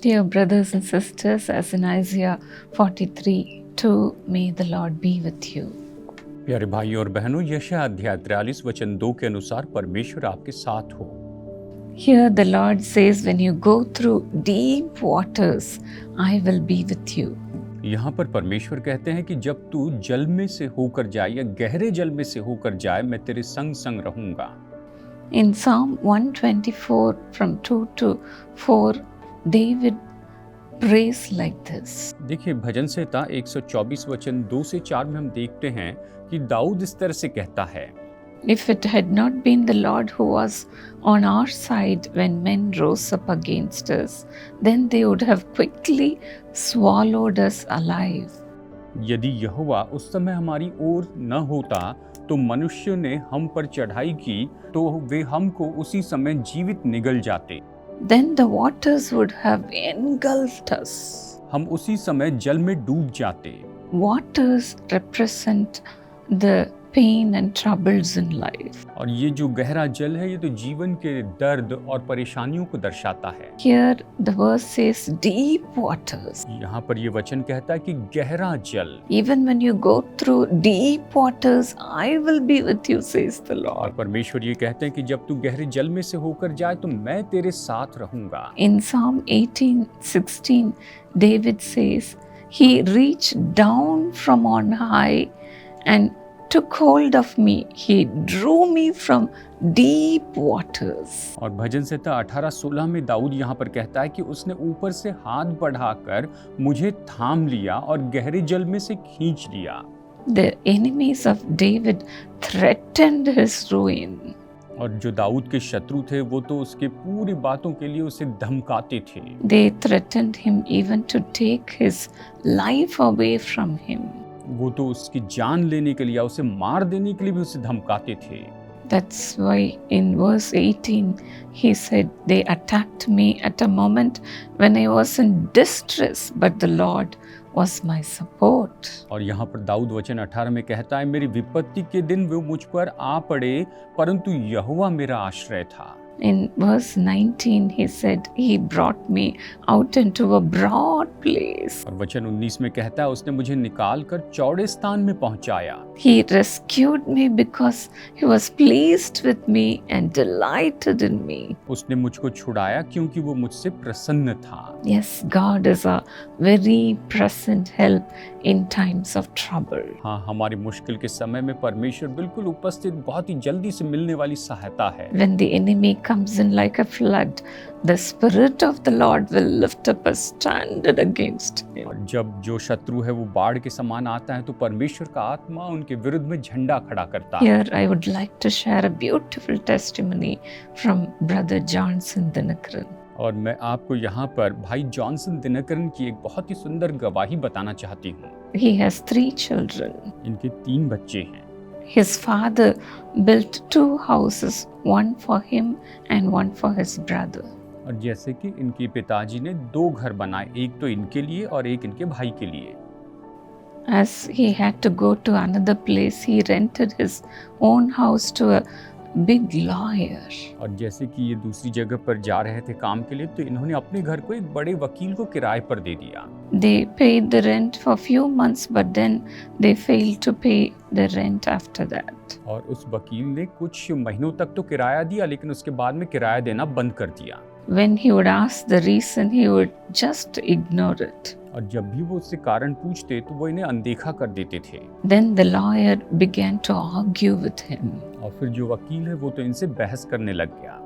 Dear brothers and sisters, as in Isaiah 43:2, may the Lord be with you. प्यारे भाइयों और बहनों, यशायाह अध्याय 43 वचन 2 के अनुसार परमेश्वर आपके साथ हो। Here the Lord says, when you go through deep waters, I will be with you. यहाँ पर परमेश्वर कहते हैं कि जब तू जल में से होकर जाए या गहरे जल में से होकर जाए, मैं तेरे संग संग रहूंगा। In Psalm 124 from 2 to 4, David prays like this. देखिए, भजन संहिता 124 वचन 2 से 4 में हम देखते हैं कि दाऊद इस तरह से कहता है, If it had not been the Lord who was on our side when men rose up against us, then they would have quickly swallowed us alive. यदि यहोवा उस समय हमारी ओर न होता तो मनुष्य ने हम पर चढ़ाई की तो वे हमको उसी समय जीवित निगल जाते। Then the waters would have engulfed us. हम उसी समय जल में डूब जाते। Waters represent the pain and troubles in life. और ये जो गहरा जल है, ये तो जीवन के दर्द और परेशानियों को दर्शाता है। Here the verse says deep waters. यहाँ पर ये वचन कहता है कि गहरा जल। Even when you go through deep waters, I will be with you, says the और Lord. परमेश्वर ये कहते हैं कि जब तू गहरे जल में से होकर जाए तो मैं तेरे साथ रहूंगा। In Psalm 18:16, David says, He reached down from on high and took hold of me. He drew me from deep waters. और भजन संहिता 18:16 में दाऊद यहाँ पर कहता है कि उसने ऊपर से हाथ बढ़ाकर मुझे थाम लिया और गहरे जल में से खींच लिया। The enemies of David threatened his ruin. और जो दाऊद के शत्रु थे वो तो उसके पूरी बातों के लिए उसे धमकाते थे। They threatened him even to take his life away from him. वो तो उसकी जान लेने के लिए या उसे मार देने के लिए भी उसे धमकाते थे। That's why in verse 18 he said, They attacked me at a moment when I was in distress, but the Lord was my support. और यहाँ पर दाऊद वचन 18 में कहता है, मेरी विपत्ति के दिन वो मुझ पर आ पड़े, परंतु यहोवा मेरा आश्रय था। In verse 19 he said, He brought me out into a broad place. और वचन 19 में कहता है, उसने मुझे निकाल कर चौड़े स्थान में पहुंचाया। He rescued me because he was pleased with me and delighted in me. उसने मुझको छुड़ाया क्योंकि वो मुझसे प्रसन्न था। Yes, God is a very present help in times of trouble. हाँ, हमारी मुश्किल के समय में परमेश्वर बिल्कुल उपस्थित, बहुत ही जल्दी से मिलने वाली सहायता है। When the enemy comes in like a flood, the Spirit of the Lord will lift up a standard against him. और जब जो शत्रु है वो बाढ़ के समान आता है तो परमेश्वर का आत्मा उनके विरुद्ध में झंडा खड़ा करता है। Here I would like to share a beautiful testimony from Brother Johnson Dinakaran. और मैं आपको यहाँ पर भाई जॉनसन दिनकरन की एक बहुत ही सुंदर गवाही बताना चाहती हूँ। He has 3 children. इनके 3 बच्चे हैं। His father built 2 houses, one for him and one for his brother. और जैसे कि इनके पिताजी ने 2 घर बनाए, एक तो इनके लिए और एक इनके भाई के लिए। As he had to go to another place, he rented his own house to a big lawyer. और जैसे कि ये दूसरी जगह पर जा रहे थे काम के लिए, तो इन्होंने अपने घर को एक बड़े वकील को किराए पर दे दिया। They paid the rent for few months, but then they failed to pay the rent after that. और उस वकील ने कुछ महीनों तक तो किराया दिया, लेकिन उसके बाद में किराया देना बंद कर दिया। When he would ask the reason, he would just ignore it. और जब भी वो उससे कारण पूछते तो वो इन्हें अनदेखा कर देते थे। Then the lawyer began to argue with him. और फिर जो वकील है वो तो इनसे बहस करने लग गया।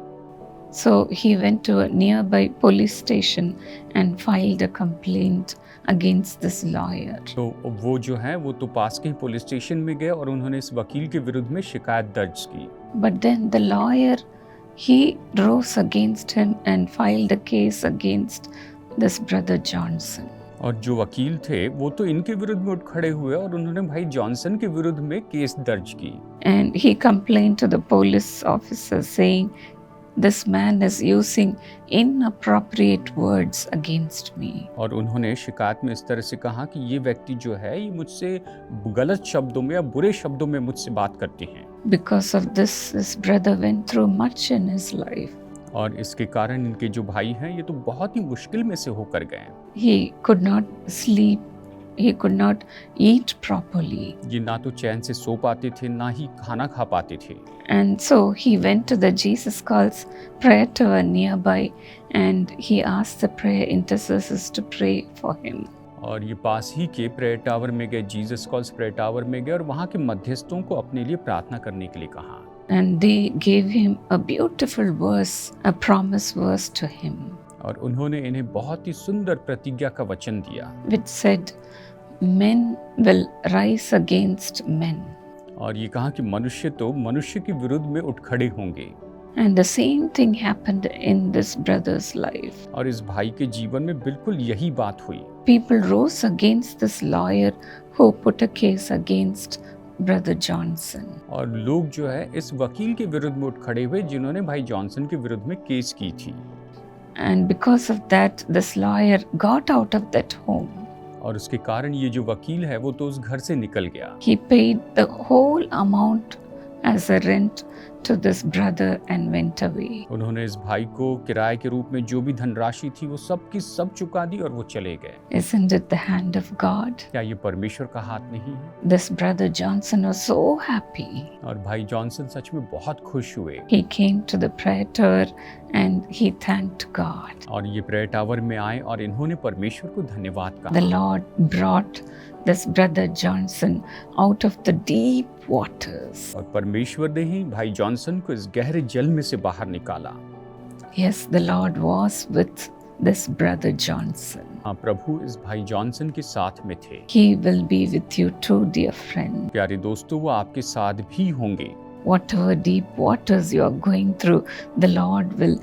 So he went to a nearby police station and filed a complaint against this lawyer. तो वो जो है वो तो पास के ही पुलिस स्टेशन में गए और उन्होंने इस वकील के विरुद्ध में शिकायत दर्ज की। But then the lawyer, he rose against him and filed a case against this brother Johnson. और जो वकील थे वो तो इनके विरुद्ध में उठ खड़े हुए और उन्होंने भाई जॉनसन के विरुद्ध में केस दर्ज की। And he complained to the police officer saying, This man is using inappropriate words against me. और उन्होंने शिकायत में इस तरह से कहा कि ये व्यक्ति जो है ये मुझसे गलत शब्दों में या बुरे शब्दों में मुझसे बात करते हैं। Because of this brother went through much in his life. और इसके कारण इनके जो भाई हैं ये तो बहुत ही मुश्किल में से होकर गए। He could not sleep. He could not eat properly. ये ना तो चैन से सो पाते थे, ना ही खाना खा पाते थे। And so he went to the Jesus Calls prayer tower nearby and he asked the prayer intercessors to pray for him. और ये पास ही के प्रेयर टावर में गए, जीसस कॉल्स प्रेयर टावर में गए और वहाँ के मध्यस्थों को अपने लिए प्रार्थना करने के लिए कहा। And they gave him a beautiful verse, a promise verse to him, और उन्होंने इन्हें बहुत ही सुंदर प्रतिज्ञा का वचन दिया, which said, men will rise against men. और ये कहा कि मनुष्य तो मनुष्य के विरुद्ध में उठ खड़े होंगे। And the same thing happened in this brother's life. और इस भाई के जीवन में बिल्कुल यही बात हुई। People rose against this lawyer who put a case against Brother Johnson. और लोग जो है इस वकील के विरुद्ध में उठ खड़े हुए जिन्होंने भाई जॉनसन के विरुद्ध में केस की थी। And because of that, this lawyer got out of that home. और उसके कारण ये जो वकील है वो तो उस घर से निकल गया। He paid the whole amount as a rent to this brother and went away. उन्होंने इस भाई को किराए के रूप में जो भी धनराशि थी वो सब की सब चुका दी और वो चले गए। Isn't it the hand of God? क्या ये परमेश्वर का हाथ नहीं है? This brother Johnson was so happy. और भाई जॉनसन सच में बहुत खुश हुए। He came to the prayer tower and he thanked God. और ये प्रेयर टावर में आए और इन्होंने परमेश्वर को धन्यवाद The कहा। Lord brought this brother Johnson out of the deep waters. और परमेश्वर ने ही भाई जॉनसन को इस गहरे जल में से बाहर निकाला। Yes, the Lord was with this brother Johnson. हाँ, प्रभु इस भाई जॉनसन के साथ में थे। He will be with you too, dear friend. प्यारे दोस्तों, वो आपके साथ भी होंगे। Whatever deep waters you are going through, the Lord will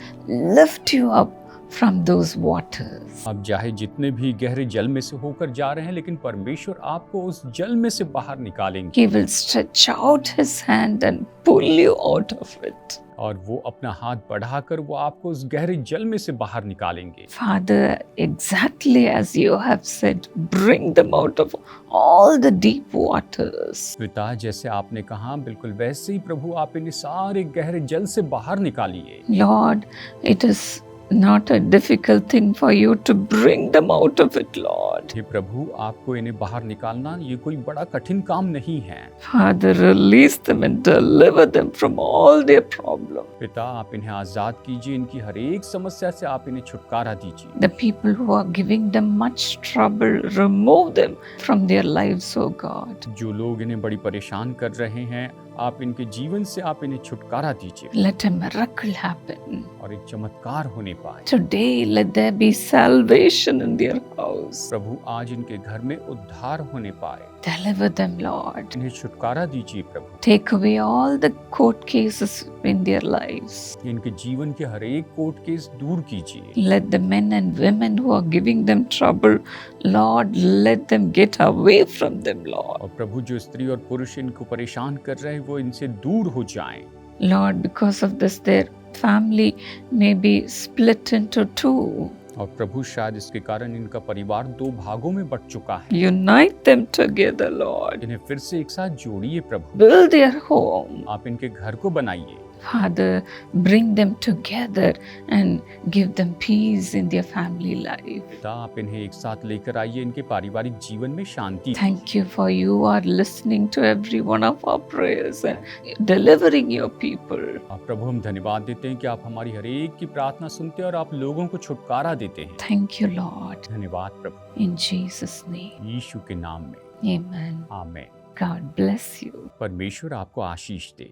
lift you up from those waters. आप चाहे जितने भी गहरे जल में से होकर जा रहे हैं, लेकिन परमेश्वर आपको उस जल में से बाहर निकालेंगे। He will stretch out his hand and pull you out of it. और वो अपना हाथ बढ़ाकर वो आपको उस गहरे जल में से बाहर निकालेंगे। Father, exactly as you have said, bring them out of all the deep waters. पिता, जैसे आपने कहा बिल्कुल वैसे ही प्रभु आप इन्हें सारे गहरे जल से बाहर निकालिए। Lord, it is not a difficult thing for you to bring them out of it, Lord. हे प्रभु, आपको इन्हें बाहर निकालना ये कोई बड़ा कठिन काम नहीं है। Father, release them and deliver them from all their problems. पिता, आप इन्हें आजाद कीजिए, इनकी हर एक समस्या से आप इन्हें छुटकारा दीजिए। The people who are giving them much trouble, remove them from their lives, O God. जो लोग इन्हें बड़ी परेशान कर रहे हैं, आप इनके जीवन से आप इन्हें छुटकारा दीजिए Let a miracle happen. और एक चमत्कार होने पाए। Today, let there be salvation in their house. प्रभु, आज इनके घर में उद्धार होने पाए। Deliver them, Lord. इन्हें छुटकारा दीजिए प्रभु। Take away all the court cases in their lives. इनके जीवन के हर एक कोर्ट केस दूर कीजिए। Let the men and women who are giving them trouble, Lord, let them get away from them, Lord. और प्रभु, जो स्त्री और पुरुष इनको परेशान कर रहे हैं वो इनसे दूर हो जाएं। Lord, because of this, their family may be split into two. और प्रभु, शायद इसके कारण इनका परिवार दो भागों में बंट चुका है। Unite them together, Lord. इन्हें फिर से एक साथ जोड़िए प्रभु। Build their home. आप इनके घर को बनाइए। Father, bring them together and give them peace in their family life. पिता, आप इन्हें एक साथ लेकर आइए, इनके पारिवारिक जीवन में शांति। Thank you for you are listening to every one of our prayers and delivering your people. आप प्रभु, हम धन्यवाद देते हैं कि आप हमारी हर एक की प्रार्थना सुनते हैं और आप लोगों को छुटकारा देते हैं। Thank you, Lord. धन्यवाद प्रभु, In Jesus' name. यीशु के नाम में Amen. आमीन। God bless you. परमेश्वर आपको आशीष दे।